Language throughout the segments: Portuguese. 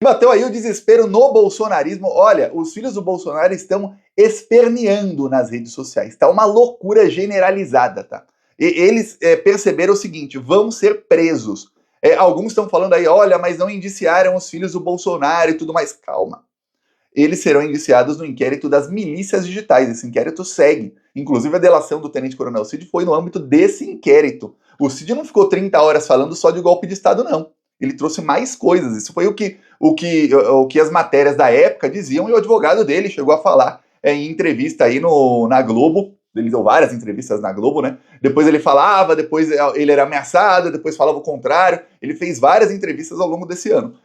Bateu aí o desespero no bolsonarismo. Olha, os filhos do Bolsonaro estão esperneando nas redes sociais. Tá uma loucura generalizada, tá? Eles perceberam o seguinte: vão ser presos. Alguns estão falando aí, olha, mas não indiciaram os filhos do Bolsonaro e tudo mais. Calma. Eles serão indiciados no inquérito das milícias digitais. Esse inquérito segue. Inclusive, a delação do tenente-coronel Cid foi no âmbito desse inquérito. O Cid não ficou 30 horas falando só de golpe de Estado, não. Ele trouxe mais coisas. Isso foi o que as matérias da época diziam, e o advogado dele chegou a falar em entrevista aí na Globo. Ele deu várias entrevistas na Globo, né? Depois ele falava, depois ele era ameaçado, depois falava o contrário. Ele fez várias entrevistas ao longo desse ano.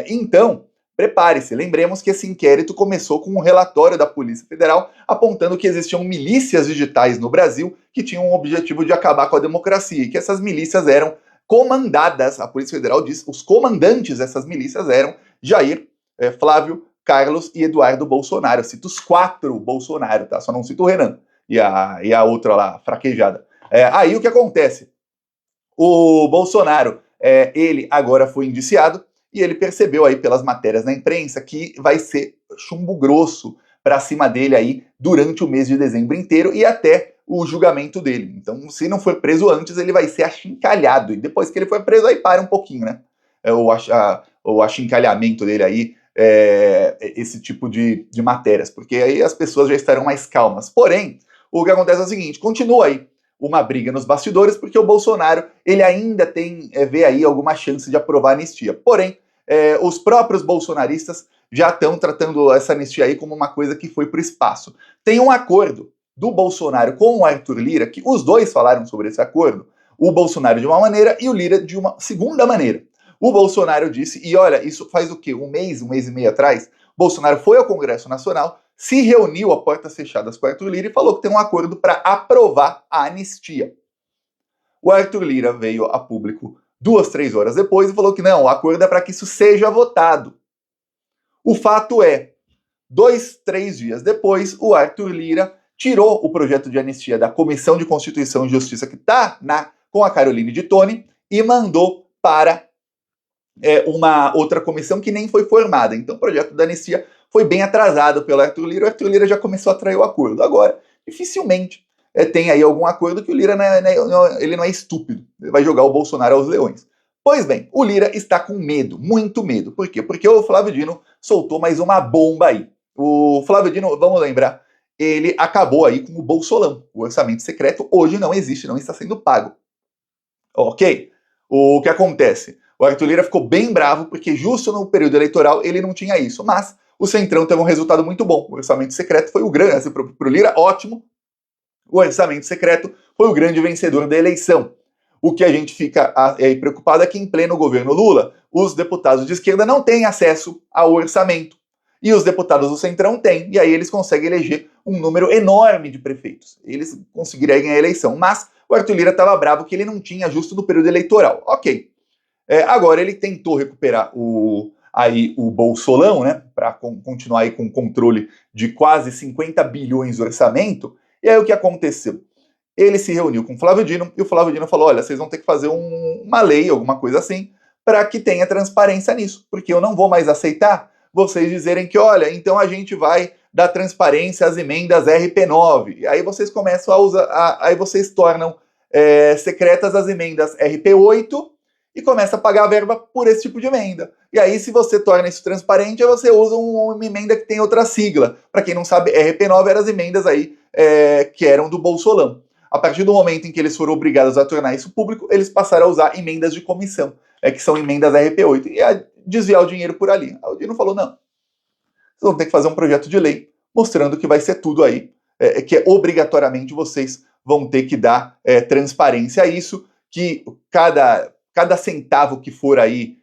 Então, prepare-se, lembremos que esse inquérito começou com um relatório da Polícia Federal apontando que existiam milícias digitais no Brasil que tinham o objetivo de acabar com a democracia e que essas milícias eram comandadas, a Polícia Federal diz, os comandantes dessas milícias eram Jair, Flávio, Carlos e Eduardo Bolsonaro. Eu cito os 4 Bolsonaro, tá? Só não cito o Renan e a outra lá, fraquejada. Aí o que acontece? O Bolsonaro, ele agora foi indiciado e ele percebeu aí pelas matérias na imprensa que vai ser chumbo grosso para cima dele aí durante o mês de dezembro inteiro e até o julgamento dele. Então, se não for preso antes, ele vai ser achincalhado. E depois que ele for preso, aí para um pouquinho, né? O achincalhamento dele aí, esse tipo de matérias, porque aí as pessoas já estarão mais calmas. Porém, o que acontece é o seguinte, continua aí uma briga nos bastidores, porque o Bolsonaro ele ainda vê aí alguma chance de aprovar a anistia. Porém, os próprios bolsonaristas já estão tratando essa anistia aí como uma coisa que foi para o espaço. Tem um acordo do Bolsonaro com o Arthur Lira, que os dois falaram sobre esse acordo, o Bolsonaro de uma maneira e o Lira de uma segunda maneira. O Bolsonaro disse, e olha, isso faz o quê? Um mês e meio atrás, Bolsonaro foi ao Congresso Nacional, se reuniu a portas fechadas com o Arthur Lira e falou que tem um acordo para aprovar a anistia. O Arthur Lira veio a público 2, 3 horas depois e falou que não, o acordo é para que isso seja votado. O fato é, 2, 3 dias depois, o Arthur Lira tirou o projeto de anistia da Comissão de Constituição e Justiça, que está com a Caroline de Toni, e mandou para uma outra comissão que nem foi formada. Então o projeto da anistia foi bem atrasado pelo Arthur Lira. O Arthur Lira já começou a trair o acordo. Agora, dificilmente tem aí algum acordo que o Lira ele não é estúpido. Ele vai jogar o Bolsonaro aos leões. Pois bem, o Lira está com medo, muito medo. Por quê? Porque o Flávio Dino soltou mais uma bomba aí. O Flávio Dino, vamos lembrar, ele acabou aí com o Bolsolão. O orçamento secreto hoje não existe, não está sendo pago. Ok? O que acontece? O Arthur Lira ficou bem bravo porque justo no período eleitoral ele não tinha isso. Mas o Centrão teve um resultado muito bom. O orçamento secreto foi o grande, assim, para o Lira, ótimo. O orçamento secreto foi o grande vencedor da eleição. O que a gente fica preocupado é que em pleno governo Lula, os deputados de esquerda não têm acesso ao orçamento. E os deputados do Centrão têm, e aí eles conseguem eleger um número enorme de prefeitos. Eles conseguiriam ganhar a eleição, mas o Arthur Lira estava bravo que ele não tinha justo no período eleitoral. Ok. Agora ele tentou recuperar o Bolsolão, né, para continuar aí com o controle de quase 50 bilhões de orçamento, e aí o que aconteceu? Ele se reuniu com o Flávio Dino, e o Flávio Dino falou, olha, vocês vão ter que fazer uma lei, alguma coisa assim, para que tenha transparência nisso, porque eu não vou mais aceitar vocês dizerem que, olha, então a gente vai dar transparência às emendas RP9, e aí vocês começam a usar, aí vocês tornam secretas as emendas RP8, e começa a pagar a verba por esse tipo de emenda. E aí, se você torna isso transparente, você usa uma emenda que tem outra sigla. Para quem não sabe, RP9 eram as emendas aí que eram do Bolsolão. A partir do momento em que eles foram obrigados a tornar isso público, eles passaram a usar emendas de comissão, que são emendas RP8, e a desviar o dinheiro por ali. O Dino falou, não, vocês vão ter que fazer um projeto de lei mostrando que vai ser tudo aí, que obrigatoriamente vocês vão ter que dar transparência a isso, que cada centavo que for aí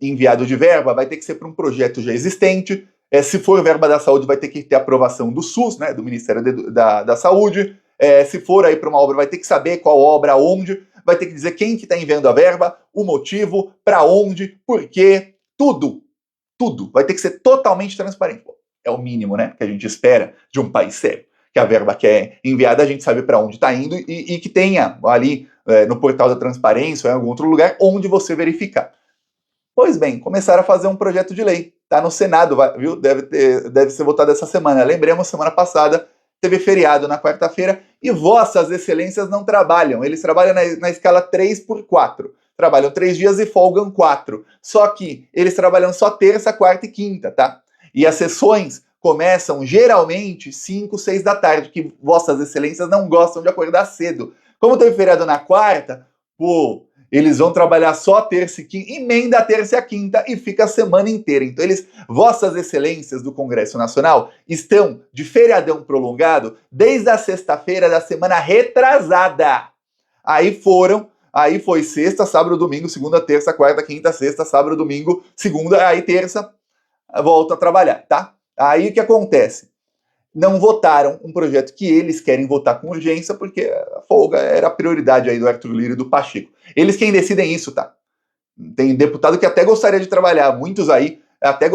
enviado de verba vai ter que ser para um projeto já existente. Se for verba da saúde, vai ter que ter aprovação do SUS, né, do Ministério da Saúde. Se for aí para uma obra, vai ter que saber qual obra, onde, vai ter que dizer quem que está enviando a verba, o motivo, para onde, por quê, tudo vai ter que ser totalmente transparente. É o mínimo, né, que a gente espera de um país sério. Que a verba que é enviada, a gente sabe para onde está indo e que tenha ali no portal da transparência ou em algum outro lugar onde você verificar. Pois bem, começaram a fazer um projeto de lei. Está no Senado, viu? Deve ser votado essa semana. Lembremos, semana passada teve feriado na quarta-feira e vossas excelências não trabalham. Eles trabalham na escala 3x4. Trabalham 3 dias e folgam 4. Só que eles trabalham só terça, quarta e quinta, tá? E as sessões começam geralmente 5, 6 da tarde, que vossas excelências não gostam de acordar cedo. Como teve feriado na quarta, pô, eles vão trabalhar só terça e quinta, emenda a terça e a quinta e fica a semana inteira. Então vossas excelências do Congresso Nacional estão de feriadão prolongado desde a sexta-feira da semana retrasada. Aí foi sexta, sábado, domingo, segunda, terça, quarta, quinta, sexta, sábado, domingo, segunda, aí terça, volta a trabalhar, tá? Aí o que acontece? Não votaram um projeto que eles querem votar com urgência, porque a folga era a prioridade aí do Arthur Lira e do Pacheco. Eles quem decidem isso, tá? Tem deputado que até gostaria de trabalhar, muitos aí até